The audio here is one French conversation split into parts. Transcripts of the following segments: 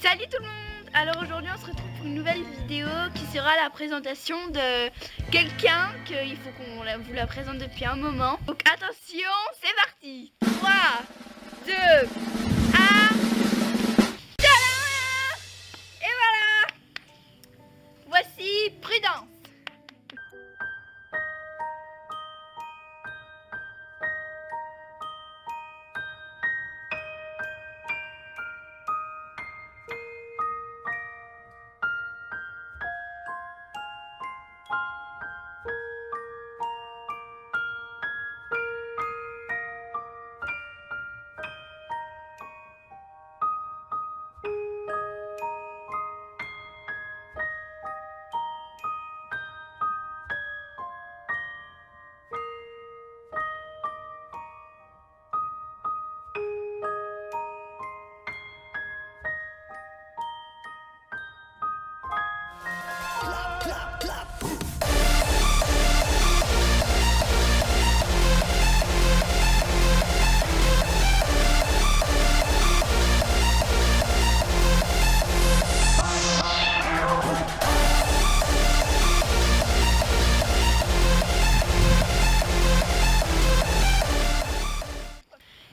Salut tout le monde! Alors aujourd'hui on se retrouve pour une nouvelle vidéo qui sera la présentation de quelqu'un qu'il faut qu'on vous la présente depuis un moment. Donc attention, c'est parti! 3, 2, 1... Tadam! Et voilà! Voici Prudence!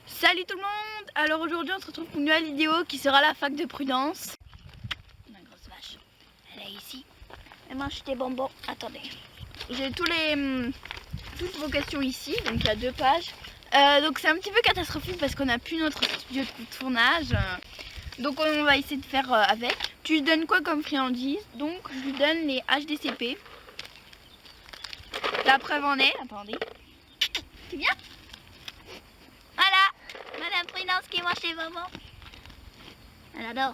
Salut tout le monde! Alors aujourd'hui on se retrouve pour une nouvelle vidéo qui sera la fac de Prudence. Ma grosse vache, elle est ici. Elle mange des bonbons. Attendez. J'ai toutes vos questions ici, donc il y a 2 pages. Donc c'est un petit peu catastrophique parce qu'on n'a plus notre studio de tournage. Donc on va essayer de faire avec. Tu lui donnes quoi comme friandise? Donc je lui donne les HDCP. La preuve en est. Attendez. C'est bien? Voilà, Madame Prudence qui mange les bonbons. Elle adore.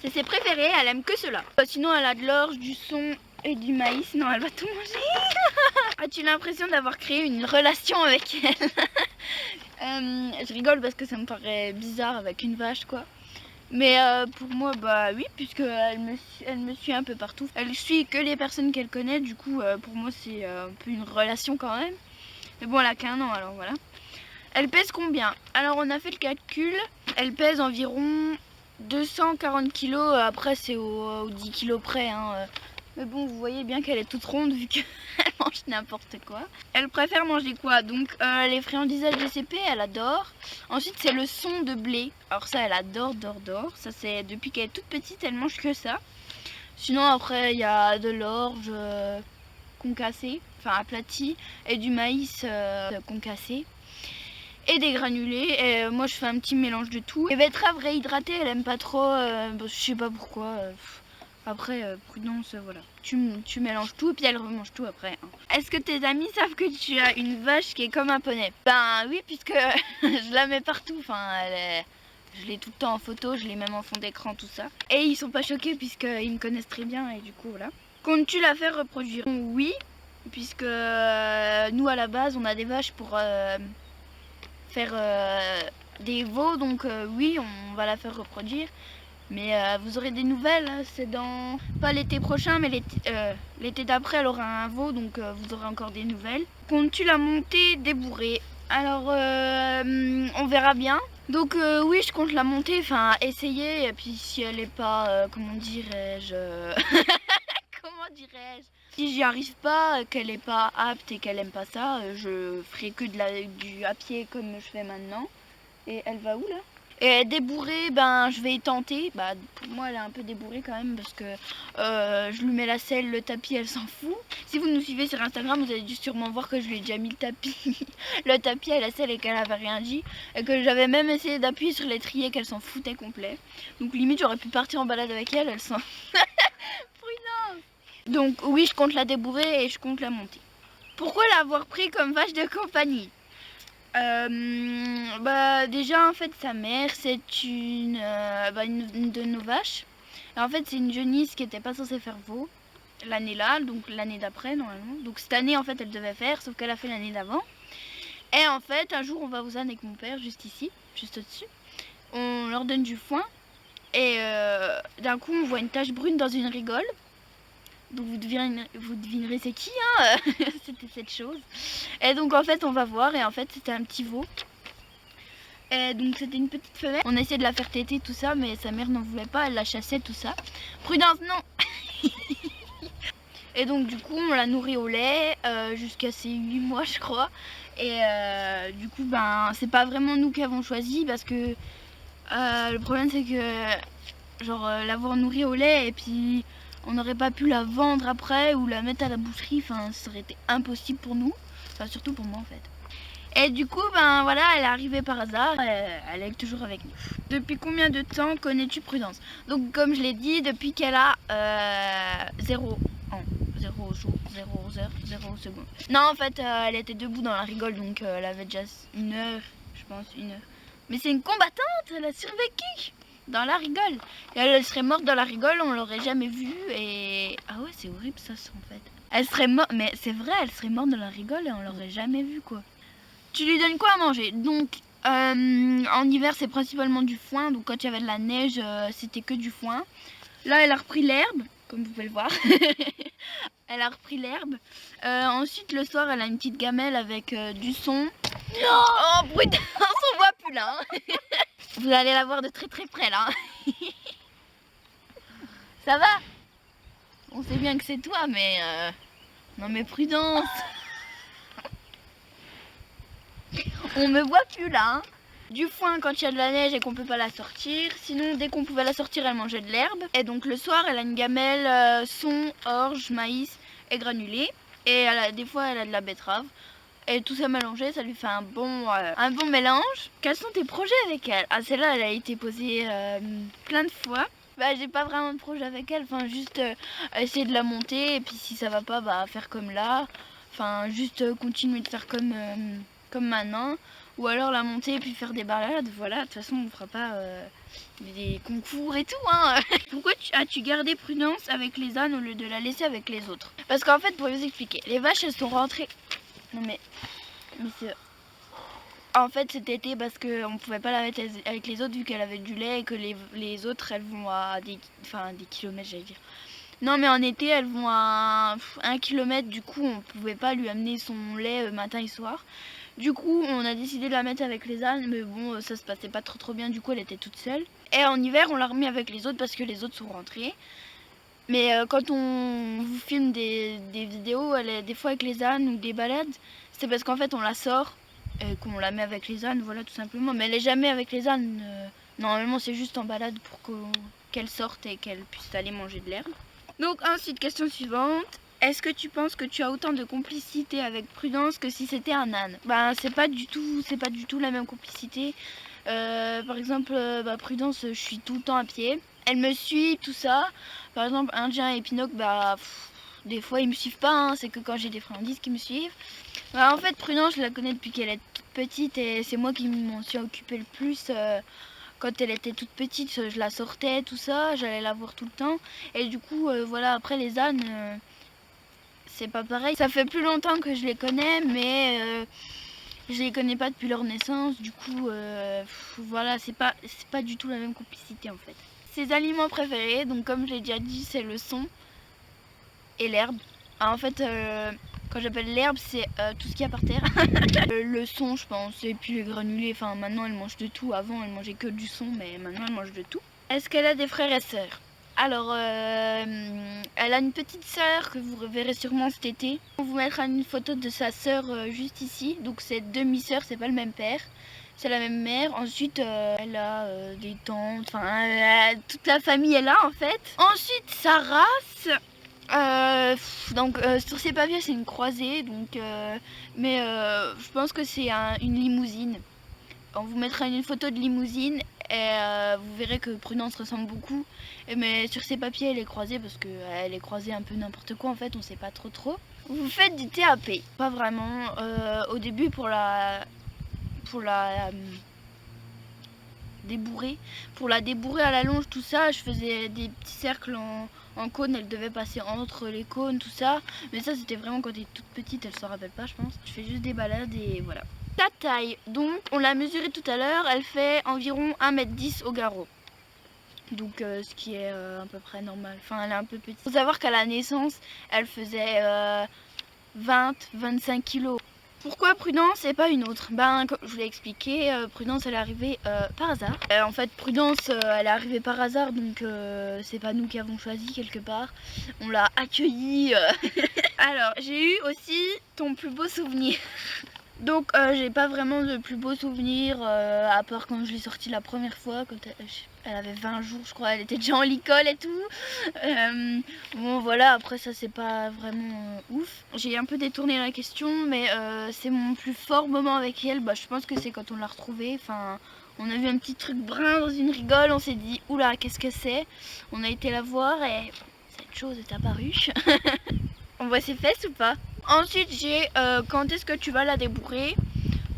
C'est ses préférés, elle aime que cela. Sinon elle a de l'orge, du son et du maïs. Non, elle va tout manger. As-tu l'impression d'avoir créé une relation avec elle? Je rigole parce que ça me paraît bizarre avec une vache quoi. Mais pour moi bah oui, puisque elle me suit un peu partout. Elle suit que les personnes qu'elle connaît, du coup pour moi c'est un peu une relation quand même. Mais bon, elle a qu'1 an alors voilà. Elle pèse combien? Alors on a fait le calcul, elle pèse environ 240 kg, après c'est au 10 kg près hein. Mais bon, vous voyez bien qu'elle est toute ronde vu qu'elle mange n'importe quoi. Elle préfère manger quoi? Donc les friandises HDCP, elle adore. Ensuite c'est le son de blé. Alors ça elle adore, ça c'est depuis qu'elle est toute petite, elle mange que ça. Sinon après il y a de l'orge concassé, enfin aplati, et du maïs concassé. Et des granulés, et moi je fais un petit mélange de tout. Et betterave réhydratée, elle aime pas trop, je sais pas pourquoi. Après, Prudence, voilà. Tu mélanges tout et puis elle remange tout après. Hein. Est-ce que tes amis savent que tu as une vache qui est comme un poney? Ben oui, puisque je la mets partout. Enfin, je l'ai tout le temps en photo, je l'ai même en fond d'écran, tout ça. Et ils sont pas choqués puisqu'ils me connaissent très bien et du coup voilà. Comptes-tu la faire reproduire? Oui, puisque nous à la base on a des vaches pour faire des veaux, donc oui on va la faire reproduire, mais vous aurez des nouvelles, c'est dans pas l'été prochain mais l'été d'après elle aura un veau, donc vous aurez encore des nouvelles. Comptes-tu la monter débourrée? Alors on verra bien, donc oui je compte la monter, enfin essayer, et puis si elle est pas comment dirais-je comment dirais-je, si j'y arrive pas, qu'elle est pas apte et qu'elle aime pas ça, je ferai que du à pied comme je fais maintenant. Et elle va où là? Et débourrée, ben je vais y tenter. Bah pour moi elle est un peu débourrée quand même parce que je lui mets la selle, le tapis, elle s'en fout. Si vous nous suivez sur Instagram, vous avez dû sûrement voir que je lui ai déjà mis le tapis, le tapis à la selle, et qu'elle avait rien dit. Et que j'avais même essayé d'appuyer sur l'étrier, qu'elle s'en foutait complet. Donc limite j'aurais pu partir en balade avec elle, elle s'en... Prudence. Donc oui, je compte la débourrer et je compte la monter. Pourquoi l'avoir pris comme vache de compagnie? Bah déjà en fait sa mère c'est une de nos vaches. Et en fait c'est une jeunisse qui n'était pas censée faire veau l'année là, donc l'année d'après normalement. Donc cette année en fait elle devait faire, sauf qu'elle a fait l'année d'avant. Et en fait un jour on va aux ânes avec mon père juste ici, juste au-dessus. On leur donne du foin et d'un coup on voit une tache brune dans une rigole. Donc vous devinerez c'est qui hein. C'était cette chose. Et donc en fait on va voir, et en fait c'était un petit veau. Et donc c'était une petite femelle. On essayait de la faire téter tout ça, mais sa mère n'en voulait pas, elle la chassait tout ça. Prudence, non. Et donc du coup on l'a nourrie au lait jusqu'à ses 8 mois je crois. Et du coup ben c'est pas vraiment nous qui avons choisi parce que le problème c'est que genre l'avoir nourrie au lait et puis on n'aurait pas pu la vendre après ou la mettre à la boucherie, enfin ça aurait été impossible pour nous, enfin surtout pour moi en fait. Et du coup ben voilà, elle est arrivée par hasard, elle est toujours avec nous. Depuis combien de temps connais-tu Prudence? Donc comme je l'ai dit, depuis qu'elle a 0 ans, 0 jour, 0 heure, 0 seconde. Non en fait elle était debout dans la rigole donc elle avait déjà 1 heure, je pense 1 heure. Mais c'est une combattante, elle a survécu dans la rigole. Et elle serait morte dans la rigole, on l'aurait jamais vue et... Ah ouais c'est horrible ça en fait. Elle serait morte, mais c'est vrai, elle serait morte dans la rigole et on l'aurait jamais vue quoi. Tu lui donnes quoi à manger? Donc en hiver c'est principalement du foin, donc quand il y avait de la neige c'était que du foin. Là elle a repris l'herbe, comme vous pouvez le voir. Elle a repris l'herbe. Ensuite le soir elle a une petite gamelle avec du son. Oh putain, on voit plus là hein. Vous allez la voir de très très près là. Ça va? On sait bien que c'est toi mais... Non mais Prudence. On me voit plus là hein. Du foin quand il y a de la neige et qu'on peut pas la sortir. Sinon dès qu'on pouvait la sortir elle mangeait de l'herbe. Et donc le soir elle a une gamelle son, orge, maïs et granulé. Et des fois elle a de la betterave. Et tout ça mélangé ça lui fait un bon mélange. Quels sont tes projets avec elle? Ah celle-là elle a été posée plein de fois. Bah j'ai pas vraiment de projet avec elle. Enfin juste essayer de la monter et puis si ça va pas bah faire comme là. Enfin juste continuer de faire comme maintenant. Ou alors la monter et puis faire des balades, voilà, de toute façon on fera pas des concours et tout hein. Pourquoi as-tu gardé Prudence avec les ânes au lieu de la laisser avec les autres? Parce qu'en fait, pour vous expliquer, les vaches elles sont rentrées... Non mais c'est... En fait cet été parce qu'on pouvait pas la mettre avec les autres vu qu'elle avait du lait et que les autres elles vont à des kilomètres j'allais dire. Non mais en été elles vont à 1 kilomètre, du coup on pouvait pas lui amener son lait matin et soir. Du coup on a décidé de la mettre avec les ânes mais bon ça se passait pas trop bien, du coup elle était toute seule. Et en hiver on l'a remis avec les autres parce que les autres sont rentrés. Mais quand on vous filme des vidéos, elle est des fois avec les ânes ou des balades, c'est parce qu'en fait on la sort et qu'on la met avec les ânes, voilà tout simplement. Mais elle est jamais avec les ânes, normalement c'est juste en balade pour qu'elle sorte et qu'elle puisse aller manger de l'herbe. Donc ensuite, question suivante. Est-ce que tu penses que tu as autant de complicité avec Prudence que si c'était un âne? Ben c'est pas du tout la même complicité. Par exemple, Prudence, je suis tout le temps à pied. Elle me suit, tout ça. Par exemple, Indien et Pinocchio, des fois ils me suivent pas, hein. C'est que quand j'ai des friandises qui me suivent. En fait, Prudence, je la connais depuis qu'elle est toute petite et c'est moi qui m'en suis occupée le plus. Quand elle était toute petite, je la sortais, tout ça, j'allais la voir tout le temps. Et du coup, voilà, après les ânes, c'est pas pareil. Ça fait plus longtemps que je les connais, mais je les connais pas depuis leur naissance. Du coup, voilà, c'est pas du tout la même complicité en fait. Ses aliments préférés, donc comme je l'ai déjà dit, c'est le son et l'herbe. En fait, quand j'appelle l'herbe, c'est tout ce qu'il y a par terre. Le son, je pense, et puis les granulés. Enfin, maintenant, elle mange de tout. Avant, elle mangeait que du son, mais maintenant, elle mange de tout. Est-ce qu'elle a des frères et sœurs? Alors, elle a une petite sœur que vous verrez sûrement cet été. On vous mettra une photo de sa sœur juste ici. Donc, c'est demi-sœur, c'est pas le même père. C'est la même mère. Ensuite, elle a des tantes. Enfin, toute la famille est là, en fait. Ensuite, sa race... sur ses papiers c'est une croisée donc mais je pense que c'est une limousine. On vous mettra une photo de limousine et vous verrez que Prudence ressemble beaucoup, mais sur ses papiers elle est croisée parce qu'elle est croisée un peu n'importe quoi en fait, on sait pas trop. Vous faites du TAP? Pas vraiment, au début pour la débourrer. Pour la débourrer à la longe, tout ça, je faisais des petits cercles en cône, elle devait passer entre les cônes, tout ça. Mais ça, c'était vraiment quand elle est toute petite, elle s'en rappelle pas, je pense. Je fais juste des balades et voilà. Ta taille, donc, on l'a mesurée tout à l'heure, elle fait environ 1,10 m au garrot. Donc, ce qui est à peu près normal. Enfin, elle est un peu petite. Faut savoir qu'à la naissance, elle faisait 20-25 kg. Pourquoi Prudence et pas une autre? Ben, comme je vous l'ai expliqué, Prudence elle est arrivée par hasard. En fait, Prudence elle est arrivée par hasard, donc c'est pas nous qui avons choisi quelque part. On l'a accueillie. Alors, j'ai eu aussi ton plus beau souvenir. Donc j'ai pas vraiment de plus beau souvenir à part quand je l'ai sortie la première fois, quand elle avait 20 jours je crois, elle était déjà en l'école et tout. Bon voilà, après ça c'est pas vraiment ouf. J'ai un peu détourné la question, mais c'est mon plus fort moment avec elle, bah, je pense que c'est quand on l'a retrouvée. Enfin, on a vu un petit truc brun dans une rigole, on s'est dit oula qu'est-ce que c'est. On a été la voir et cette chose est apparue. On voit ses fesses ou pas? Ensuite j'ai quand est-ce que tu vas la débourrer.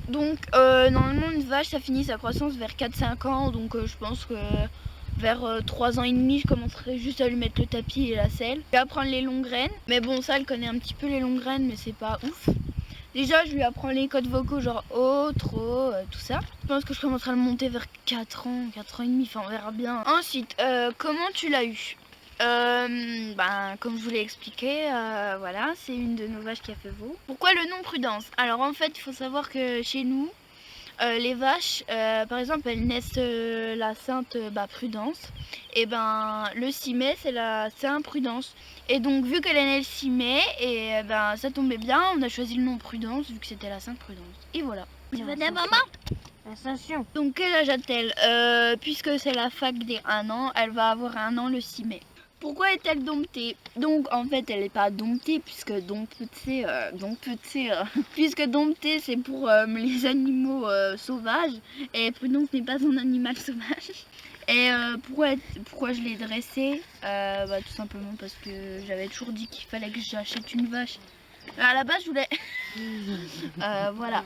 Donc normalement une vache ça finit sa croissance vers 4-5 ans. Donc je pense que vers 3 ans et demi je commencerai juste à lui mettre le tapis et la selle. Je vais apprendre les longues graines. Mais bon ça elle connaît un petit peu les longues graines mais c'est pas ouf. Déjà je lui apprends les codes vocaux genre oh, trop, tout ça. Je pense que je commencerai à le monter vers 4 ans, 4 ans et demi, enfin on verra bien. Ensuite comment tu l'as eu? Ben, comme je vous l'ai expliqué, voilà, c'est une de nos vaches qui a fait veau. Pourquoi le nom Prudence? Alors en fait, il faut savoir que chez nous, les vaches, par exemple, elles naissent la Sainte Prudence. Et ben, le 6 mai, c'est la Sainte Prudence. Et donc, vu qu'elle est née le 6 mai, et ben, ça tombait bien, on a choisi le nom Prudence, vu que c'était la Sainte Prudence. Et voilà. Tu vas dire maman? Ascension. Donc, quel âge a-t-elle? Puisque c'est la fac des 1 an, elle va avoir 1 an le 6 mai. Pourquoi est-elle domptée? Donc en fait elle n'est pas domptée puisque domptée, puisque domptée c'est pour les animaux sauvages et Prudence n'est pas un animal sauvage. Et pourquoi je l'ai dressée? Tout simplement parce que j'avais toujours dit qu'il fallait que j'achète une vache. À la base je voulais... voilà.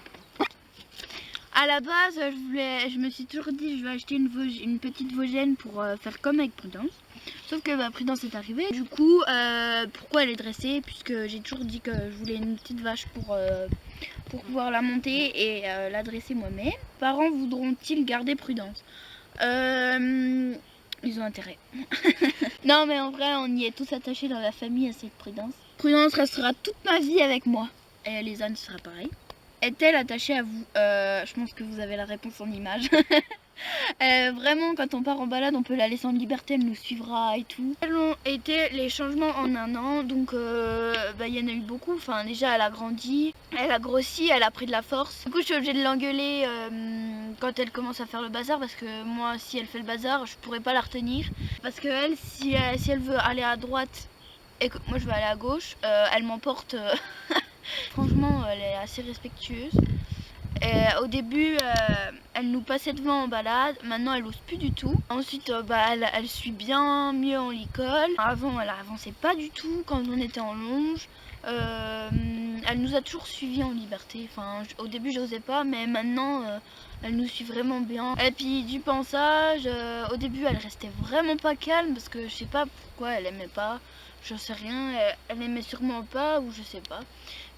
À la base je me suis toujours dit je vais acheter une petite Vosgienne pour faire comme avec Prudence. Sauf que Prudence est arrivée. Du coup, pourquoi elle est dressée? Puisque j'ai toujours dit que je voulais une petite vache pour pouvoir la monter et la dresser moi-même. Parents voudront-ils garder Prudence? Ils ont intérêt. Non mais en vrai, on y est tous attachés dans la famille à cette Prudence. Prudence restera toute ma vie avec moi. Et Lisanne sera pareil. Est-elle attachée à vous? Je pense que vous avez la réponse en image. Vraiment quand on part en balade on peut la laisser en liberté, elle nous suivra et tout. Quels ont été les changements en 1 an? Donc il y en a eu beaucoup. Enfin déjà elle a grandi, elle a grossi, elle a pris de la force. Du coup je suis obligée de l'engueuler quand elle commence à faire le bazar, parce que moi si elle fait le bazar je pourrais pas la retenir. Parce que elle si elle veut aller à droite et que moi je veux aller à gauche, elle m'emporte. Franchement elle est assez respectueuse. Au début elle nous passait devant en balade, maintenant elle ose plus du tout. Ensuite elle suit bien mieux en l'école. Avant elle avançait pas du tout quand on était en longe. Elle nous a toujours suivis en liberté. Enfin, au début j'osais pas, mais maintenant elle nous suit vraiment bien. Et puis du pansage, au début elle restait vraiment pas calme parce que je sais pas pourquoi elle aimait pas. Je sais rien, elle aimait sûrement pas ou je sais pas.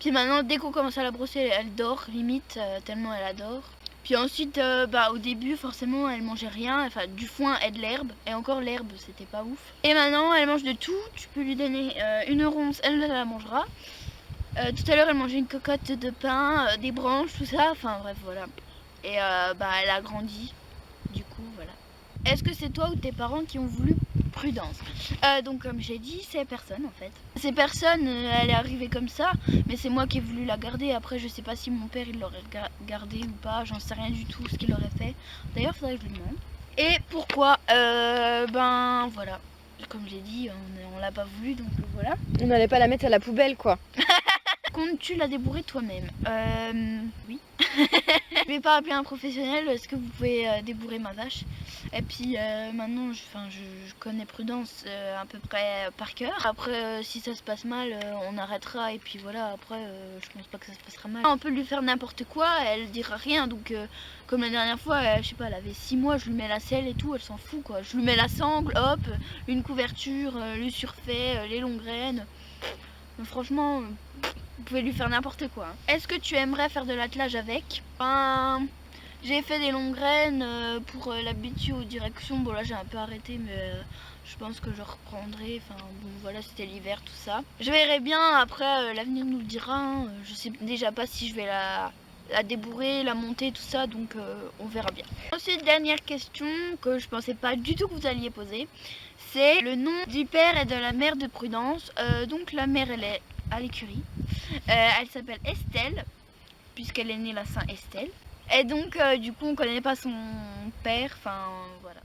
Puis maintenant dès qu'on commence à la brosser elle dort limite, tellement elle adore. Puis ensuite au début forcément elle mangeait rien, enfin du foin et de l'herbe. Et encore l'herbe c'était pas ouf. Et maintenant elle mange de tout, tu peux lui donner une ronce, elle la mangera. Tout à l'heure elle mangeait une cocotte de pain, des branches, tout ça, enfin bref voilà. Et elle a grandi, du coup voilà. Est-ce que c'est toi ou tes parents qui ont voulu Prudence? Donc comme j'ai dit, c'est personne en fait. C'est personne, elle est arrivée comme ça, mais c'est moi qui ai voulu la garder. Après je sais pas si mon père il l'aurait gardée ou pas, j'en sais rien du tout ce qu'il aurait fait. D'ailleurs faudrait que je lui demande. Et pourquoi? Voilà, comme j'ai dit, on l'a pas voulu donc voilà. On n'allait pas la mettre à la poubelle quoi. Comptes-tu la débourrer toi-même? Oui. Je vais pas appeler un professionnel, est-ce que vous pouvez débourrer ma vache? Et puis maintenant je connais Prudence à peu près par cœur. Après si ça se passe mal on arrêtera et puis voilà, après je pense pas que ça se passera mal. On peut lui faire n'importe quoi, elle dira rien. Donc comme la dernière fois, je sais pas, elle avait 6 mois, je lui mets la selle et tout, elle s'en fout quoi. Je lui mets la sangle, hop, une couverture, le surfait, les longues graines. Franchement, vous pouvez lui faire n'importe quoi. Est-ce que tu aimerais faire de l'attelage avec? J'ai fait des longues graines pour l'habitude aux directions. Bon là j'ai un peu arrêté mais je pense que je reprendrai. Enfin bon voilà, c'était l'hiver tout ça. Je verrai bien après, l'avenir nous le dira. Hein. Je sais déjà pas si je vais la débourrer, la monter, tout ça, donc on verra bien. Ensuite, dernière question que je pensais pas du tout que vous alliez poser, c'est le nom du père et de la mère de Prudence. Donc la mère elle est à l'écurie, elle s'appelle Estelle, puisqu'elle est née la Saint-Estelle. Et donc du coup on connaît pas son père, enfin voilà.